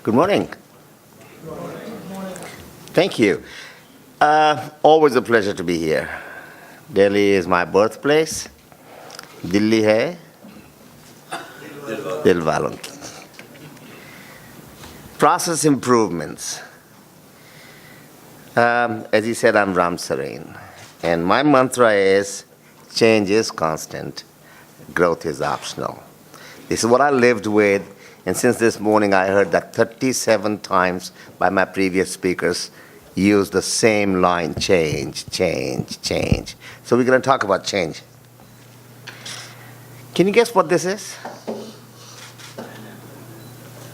Good morning. Thank you. Always a pleasure to be here. Delhi is my birthplace. Delhi hai Dil walon ki. Process improvements. As you said, I'm Ram Sareen. And my mantra is, change is constant, growth is optional. This is what I lived with, and since this morning I heard that 37 times by my previous speakers use the same line, change, change, change. So we're going to talk about change. Can you guess what this is?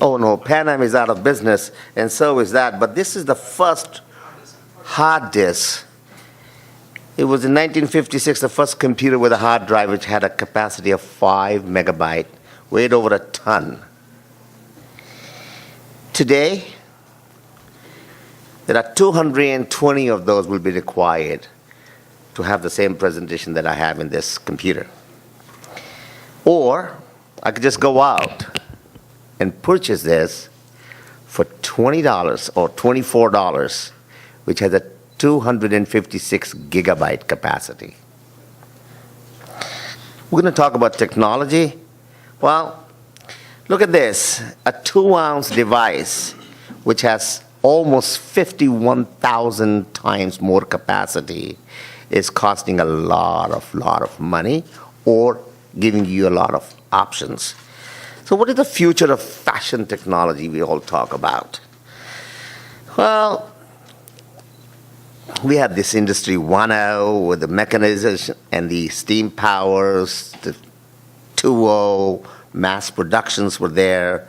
Oh no, Pan Am is out of business, and so is that, but this is the first hard disk. It was in 1956, the first computer with a hard drive which had a capacity of 5 megabytes, weighed over a ton. Today, there are 220 of those will be required to have the same presentation that I have in this computer. Or I could just go out and purchase this for $20 or $24, which has a 256 gigabyte capacity. We're going to talk about technology. Well, look at this, a 2-ounce device which has almost 51,000 times more capacity is costing a lot of money or giving you a lot of options. So what is the future of fashion technology we all talk about? Well, we had this industry 1.0 with the mechanization and the steam powers, the 2.0, mass productions were there.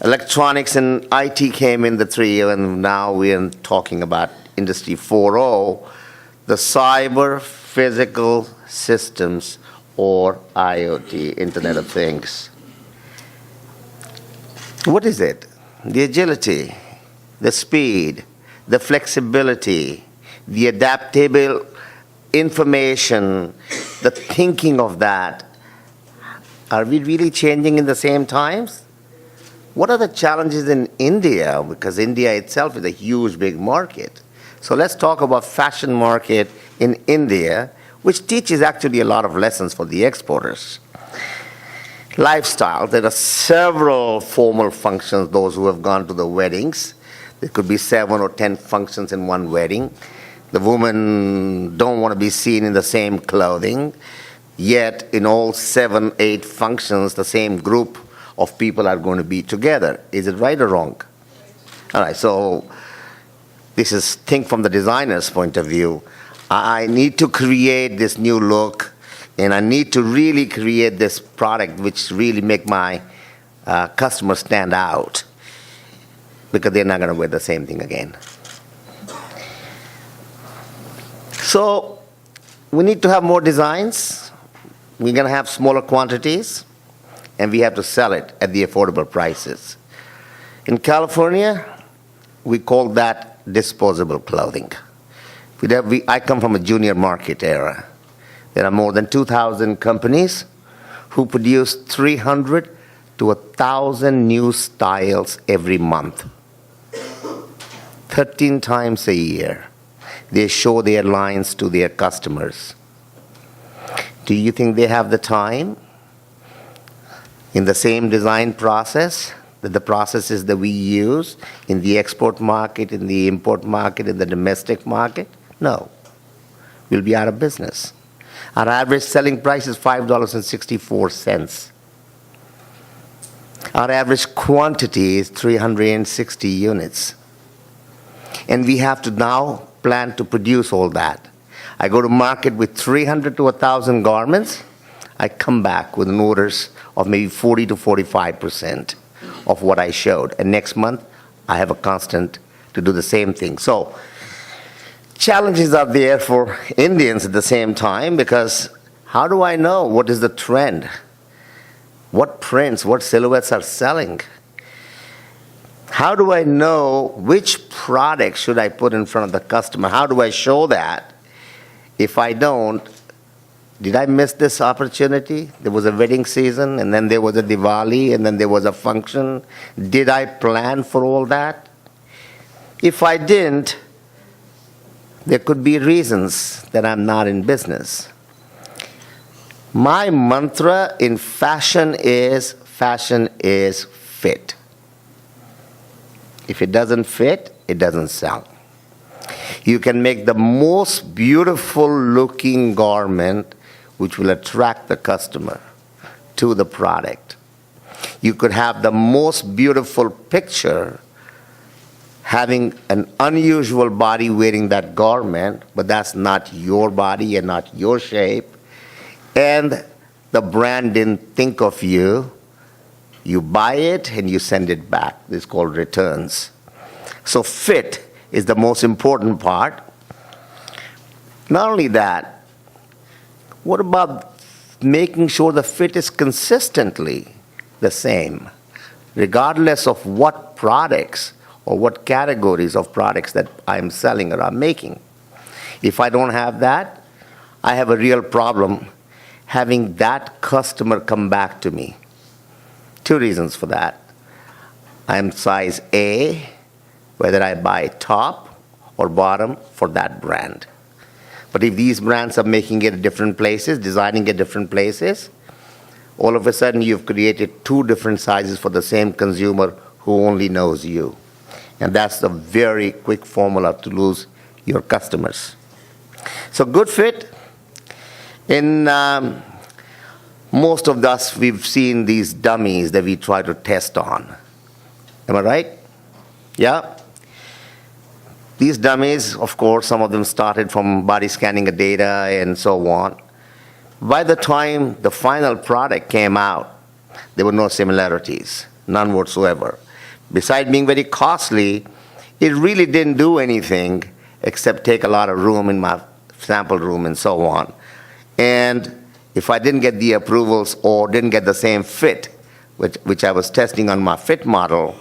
Electronics and IT came in the 3.0, and now we're talking about industry 4.0, the cyber physical systems or IoT, Internet of Things. What is it? The agility, the speed, the flexibility, the adaptable information, the thinking of that. Are we really changing in the same times? What are the challenges in India? Because India itself is a huge, big market. So let's talk about fashion market in India, which teaches actually a lot of lessons for the exporters. Lifestyle, there are several formal functions, those who have gone to the weddings. There could be 7 or 10 functions in one wedding. The women don't want to be seen in the same clothing, yet in all 7, 8 functions, the same group of people are going to be together. Is it right or wrong? All right, so this is think from the designer's point of view. I need to create this new look, and I need to really create this product which really make my customers stand out, because they're not going to wear the same thing again. So we need to have more designs. We're going to have smaller quantities, and we have to sell it at the affordable prices. In California, we call that disposable clothing. I come from a junior market era. There are more than 2,000 companies who produce 300 to 1,000 new styles every month. 13 times a year. They show their lines to their customers. Do you think they have the time in the same design process, that the processes that we use in the export market, in the import market, in the domestic market? No. We'll be out of business. Our average selling price is $5.64. Our average quantity is 360 units. And we have to now plan to produce all that. I go to market with 300 to 1,000 garments. I come back with orders of maybe 40 to 45% of what I showed. And next month, I have a constant to do the same thing. So challenges are there for Indians at the same time, because how do I know what is the trend? What prints, what silhouettes are selling? How do I know which product should I put in front of the customer? How do I show that? If I don't, Did I miss this opportunity? There was a wedding season, and then there was a Diwali, and then there was a function. Did I plan for all that? If I didn't, there could be reasons that I'm not in business. My mantra in fashion is fit. If it doesn't fit, it doesn't sell. You can make the most beautiful looking garment which will attract the customer to the product. You could have the most beautiful picture having an unusual body wearing that garment, but that's not your body and not your shape, and the brand didn't think of you. You buy it and you send it back. It's called returns. So fit is the most important part. Not only that, what about making sure the fit is consistently the same, regardless of what products or what categories of products that I'm selling or I'm making? If I don't have that, I have a real problem having that customer come back to me. Two reasons for that. I'm size A, whether I buy top or bottom for that brand. But if these brands are making it at different places, designing it different places, all of a sudden you've created two different sizes for the same consumer who only knows you. And that's the very quick formula to lose your customers. So good fit. In most of us, we've seen these dummies that we try to test on. Am I right? Yeah? These dummies, of course, some of them started from body scanning data and so on. By the time the final product came out, there were no similarities, none whatsoever. Besides being very costly, it really didn't do anything except take a lot of room in my sample room and so on. And if I didn't get the approvals or didn't get the same fit, which I was testing on my fit model,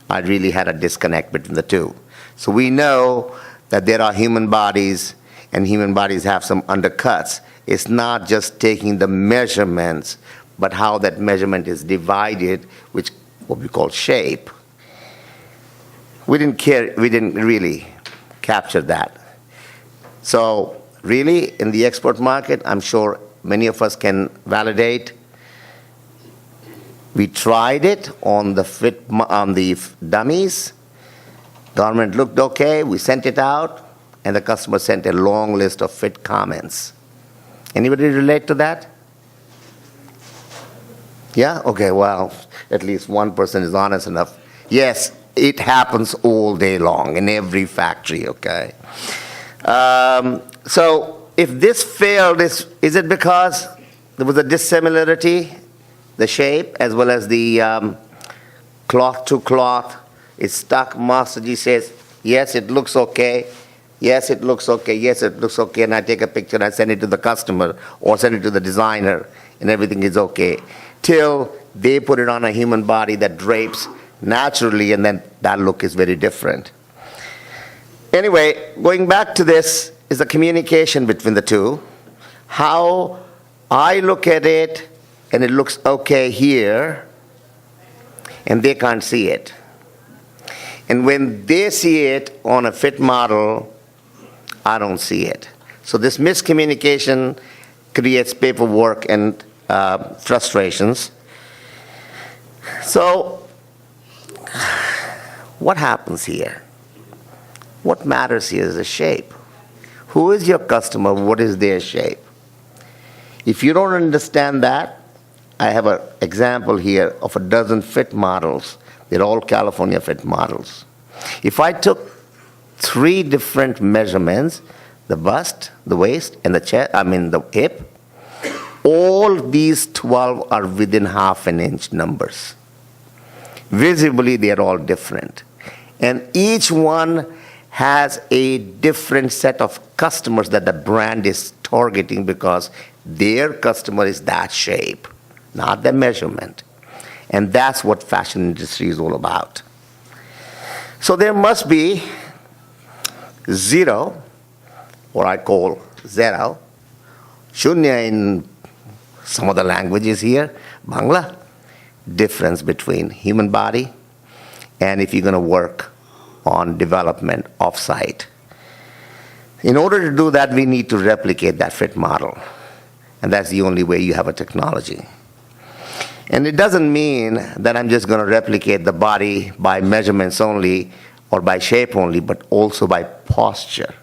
I really had a disconnect between the two. So we know that there are human bodies, and human bodies have some undercuts. It's not just taking the measurements, but how that measurement is divided, which what we call shape. We didn't really capture that. So really, in the export market, I'm sure many of us can validate. We tried it on the dummies. Garment looked okay. We sent it out, and the customer sent a long list of fit comments. Anybody relate to that? Yeah? Okay, well, at least one person is honest enough. Yes, it happens all day long in every factory, okay? So if this failed, is it because there was a dissimilarity, the shape, as well as the cloth to cloth? It's stuck. Masterji says, yes, it looks okay. Yes, it looks okay. Yes, it looks okay. And I take a picture and I send it to the customer or send it to the designer, and everything is okay. Till they put it on a human body that drapes naturally, and then that look is very different. Anyway, going back to this is the communication between the two. How I look at it, and it looks okay here, and they can't see it. And when they see it on a fit model, I don't see it. So this miscommunication creates paperwork and frustrations. So what happens here? What matters here is the shape. Who is your customer? What is their shape? If you don't understand that, I have an example here of a dozen fit models. They're all California fit models. If I took 3 different measurements, the bust, the waist, and the hip, all these 12 are within half an inch numbers. Visibly, they're all different. And each one has a different set of customers that the brand is targeting, because their customer is that shape, not the measurement. And that's what fashion industry is all about. So there must be 0, or I call 0, Shunya in some of the languages here, Bangla. Difference between human body and if you're going to work on development off-site. In order to do that, we need to replicate that fit model. And that's the only way you have a technology. And it doesn't mean that I'm just going to replicate the body by measurements only or by shape only, but also by posture.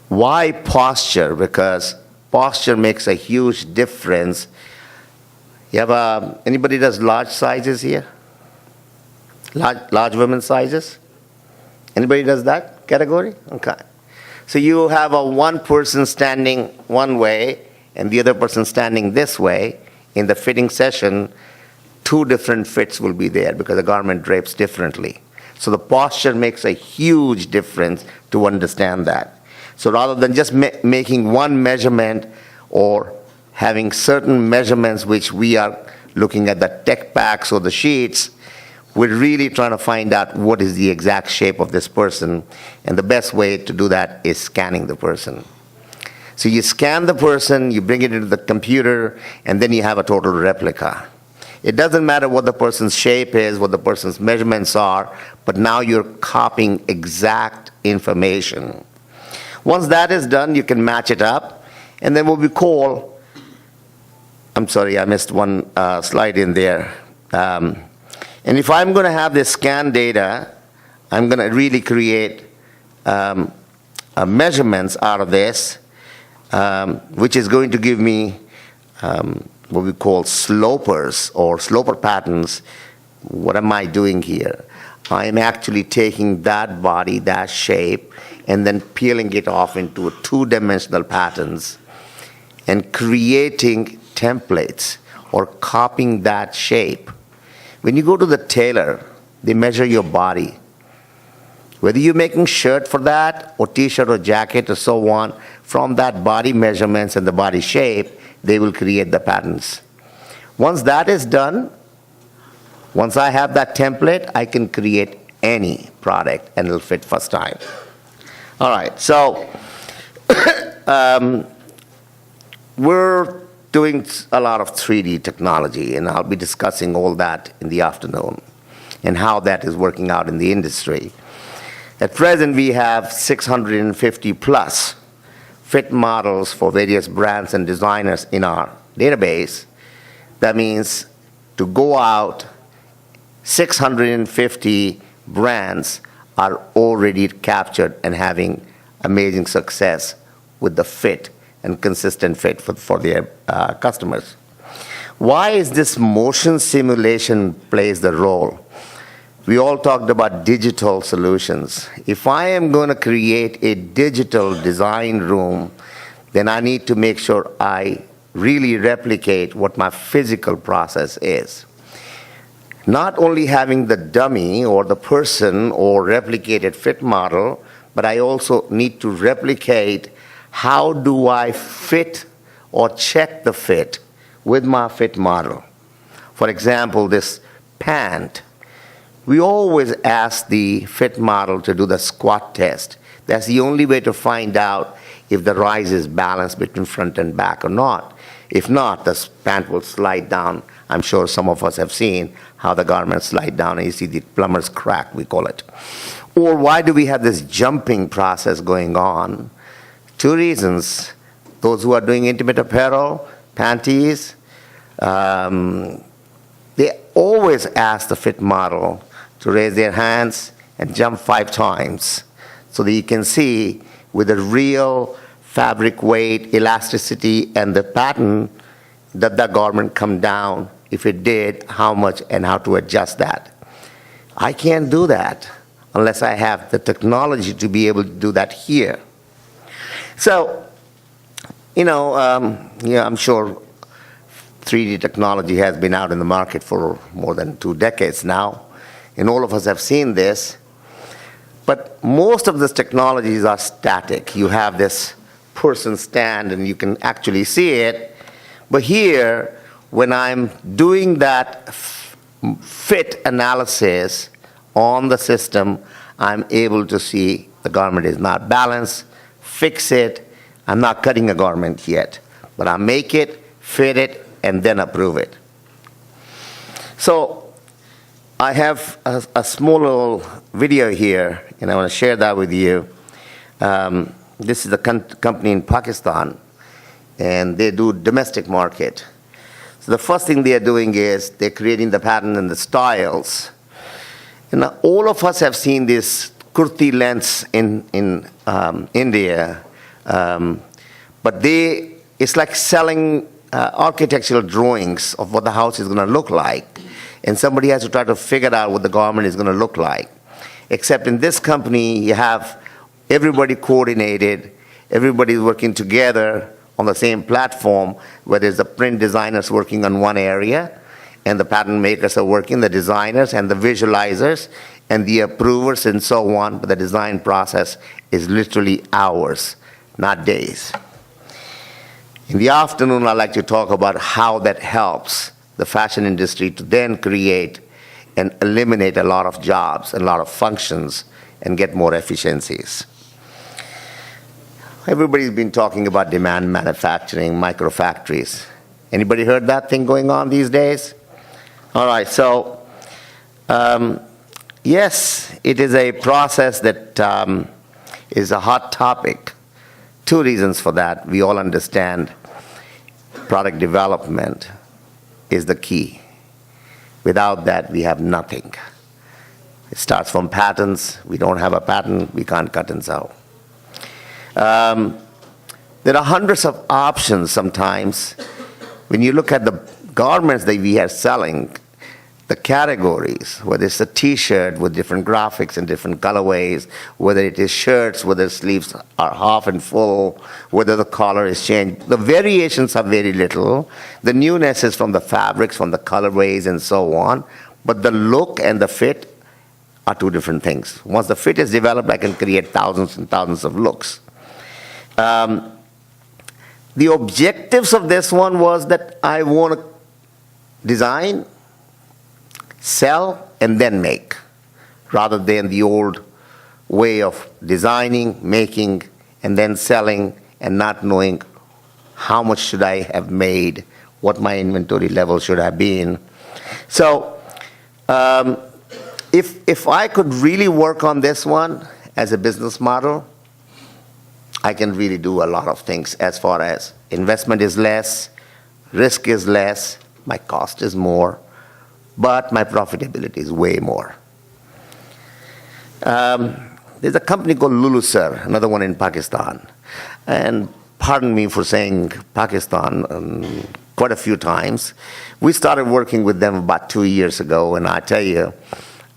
Why posture? Because posture makes a huge difference. You have anybody does large sizes here? Large women's sizes? Anybody does that category? Okay. So you have one person standing one way and the other person standing this way. In the fitting session, 2 different fits will be there because the garment drapes differently. So the posture makes a huge difference to understand that. So rather than just making one measurement or having certain measurements which we are looking at the tech packs or the sheets, we're really trying to find out what is the exact shape of this person. And the best way to do that is scanning the person. So you scan the person, you bring it into the computer, and then you have a total replica. It doesn't matter what the person's shape is, what the person's measurements are, but now you're copying exact information. Once that is done, you can match it up, and then what we call, I'm sorry, I missed one slide in there. And if I'm going to have this scan data, I'm going to really create measurements out of this, which is going to give me what we call slopers or sloper patterns. What am I doing here? I am actually taking that body, that shape, and then peeling it off into 2-dimensional patterns and creating templates or copying that shape. When you go to the tailor, they measure your body. Whether you're making shirt for that or t-shirt or jacket or so on, from that body measurements and the body shape, they will create the patterns. Once that is done, once I have that template, I can create any product and it'll fit first time. All right, so we're doing a lot of 3D technology, and I'll be discussing all that in the afternoon and how that is working out in the industry. At present, we have 650 plus fit models for various brands and designers in our database. That means to go out, 650 brands are already captured and having amazing success with the fit and consistent fit for their customers. Why is this motion simulation plays the role? We all talked about digital solutions. If I am going to create a digital design room, then I need to make sure I really replicate what my physical process is. Not only having the dummy or the person or replicated fit model, but I also need to replicate how do I fit or check the fit with my fit model. For example, this pant. We always ask the fit model to do the squat test. That's the only way to find out if the rise is balanced between front and back or not. If not, the pant will slide down. I'm sure some of us have seen how the garments slide down and you see the plumber's crack, we call it. Or why do we have this jumping process going on? 2 reasons. Those who are doing intimate apparel, panties, they always ask the fit model to raise their hands and jump 5 times so that you can see with the real fabric weight, elasticity, and the pattern that the garment come down. If it did, how much and how to adjust that. I can't do that unless I have the technology to be able to do that here. So, I'm sure 3D technology has been out in the market for more than 2 decades now. And all of us have seen this. But most of these technologies are static. You have this person stand and you can actually see it. But here, when I'm doing that fit analysis on the system, I'm able to see the garment is not balanced, fix it. I'm not cutting a garment yet. but I make it, fit it, and then approve it. So I have a small little video here, and I want to share that with you. This is a company in Pakistan, and they do domestic market. So the first thing they are doing is they're creating the pattern and the styles. And now all of us have seen this kurti lengths in India, but it's like selling architectural drawings of what the house is going to look like, and somebody has to try to figure out what the garment is going to look like. Except in this company, you have everybody coordinated, everybody's working together on the same platform, where there's the print designers working on one area, and the pattern makers are working, the designers and the visualizers and the approvers and so on. But the design process is literally hours, not days. In the afternoon, I'd like to talk about how that helps the fashion industry to then create and eliminate a lot of jobs and a lot of functions and get more efficiencies. Everybody's been talking about demand manufacturing, microfactories. Anybody heard that thing going on these days? All right, so yes, it is a process that is a hot topic. Two reasons for that. We all understand product development is the key. Without that, we have nothing. It starts from patents. We don't have a patent, we can't cut and sew. There are hundreds of options sometimes. When you look at the garments that we are selling, the categories, whether it's a t-shirt with different graphics and different colorways, whether it is shirts, whether sleeves are half and full, whether the collar is changed, the variations are very little. The newness is from the fabrics, from the colorways and so on, but the look and the fit are two different things. Once the fit is developed, I can create thousands and thousands of looks. The objectives of this one was that I want to design, sell, and then make, rather than the old way of designing, making, and then selling, and not knowing how much should I have made, what my inventory level should have been. So if I could really work on this one as a business model, I can really do a lot of things as far as investment is less, risk is less, my cost is more, but my profitability is way more. There's a company called Lulusar, another one in Pakistan. And pardon me for saying Pakistan quite a few times. We started working with them about 2 years ago, and I tell you,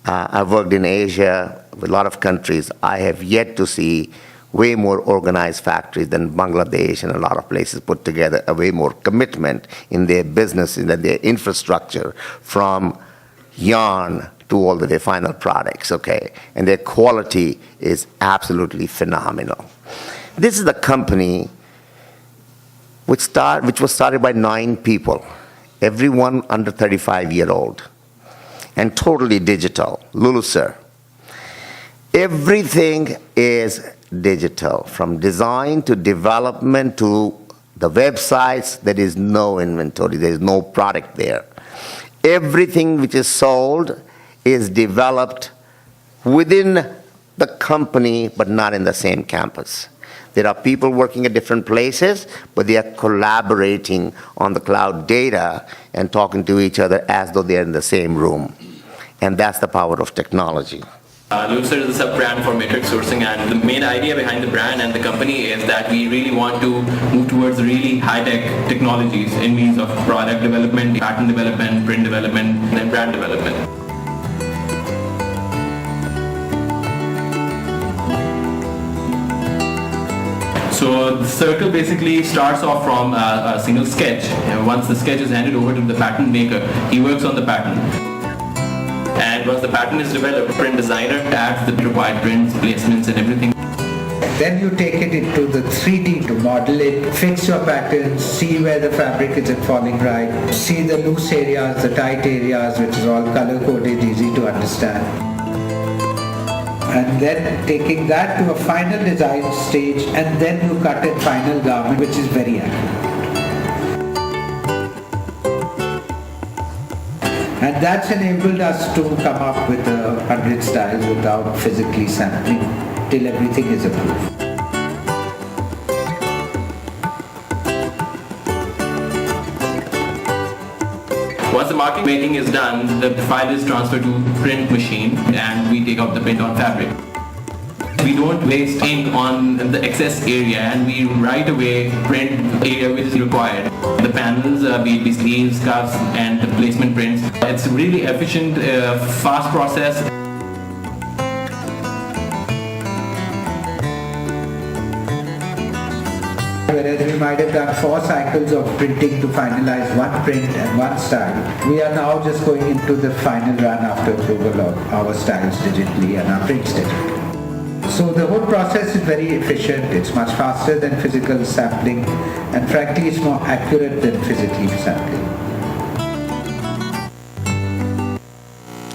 I've worked in Asia with a lot of countries. I have yet to see way more organized factories than Bangladesh and a lot of places put together, a way more commitment in their business, in their infrastructure, from yarn to all the way final products, okay? And their quality is absolutely phenomenal. This is the company which was started by 9 people, everyone under 35-year-old, and totally digital, Lulusar. Everything is digital, from design to development to the websites. There is no inventory, there is no product there. Everything which is sold is developed within the company, but not in the same campus. There are people working at different places, but they are collaborating on the cloud data and talking to each other as though they are in the same room. And that's the power of technology. Lulusar is a sub-brand for matrix sourcing, and the main idea behind the brand and the company is that we really want to move towards really high-tech technologies in means of product development, pattern development, print development, and brand development. So the circle basically starts off from a single sketch, and once the sketch is handed over to the pattern maker, he works on the pattern. And once the pattern is developed, print designer adds the required prints, placements and everything. Then you take it into the 3D to model it, fix your patterns, see where the fabric isn't falling right, see the loose areas, the tight areas, which is all color-coded, easy to understand. And then taking that to a final design stage, and then you cut a final garment, which is very accurate. And that's enabled us to come up with 100 styles without physically sampling till everything is approved. Once the marking making is done, the file is transferred to print machine and we take out the print on fabric. We don't waste ink on the excess area and we right away print area which is required. The panels, be it sleeves, cuffs and the placement prints. It's really efficient, fast process. Whereas we might have done 4 cycles of printing to finalize one print and one style, we are now just going into the final run after approval of our styles digitally and our prints digitally. So the whole process is very efficient, it's much faster than physical sampling, and frankly it's more accurate than physically sampling.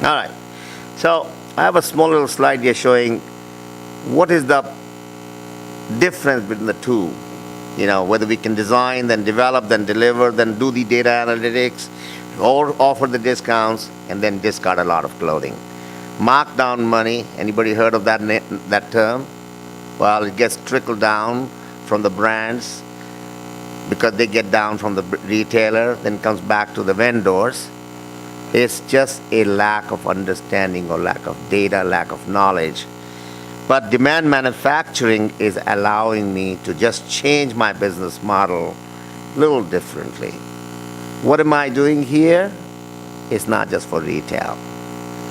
All right. So I have a small little slide here showing what is the difference between the two. You know, whether we can design, then develop, then deliver, then do the data analytics, or offer the discounts, and then discard a lot of clothing. Markdown money, anybody heard of that term? Well, it gets trickled down from the brands because they get down from the retailer, then comes back to the vendors. It's just a lack of understanding or lack of data, lack of knowledge. But demand manufacturing is allowing me to just change my business model a little differently. What am I doing here? It's not just for retail.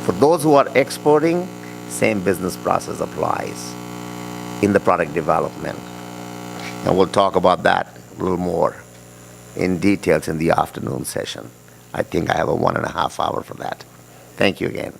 For those who are exporting, same business process applies in the product development. And we'll talk about that a little more in details in the afternoon session. I think I have a 1.5 hour for that. Thank you again.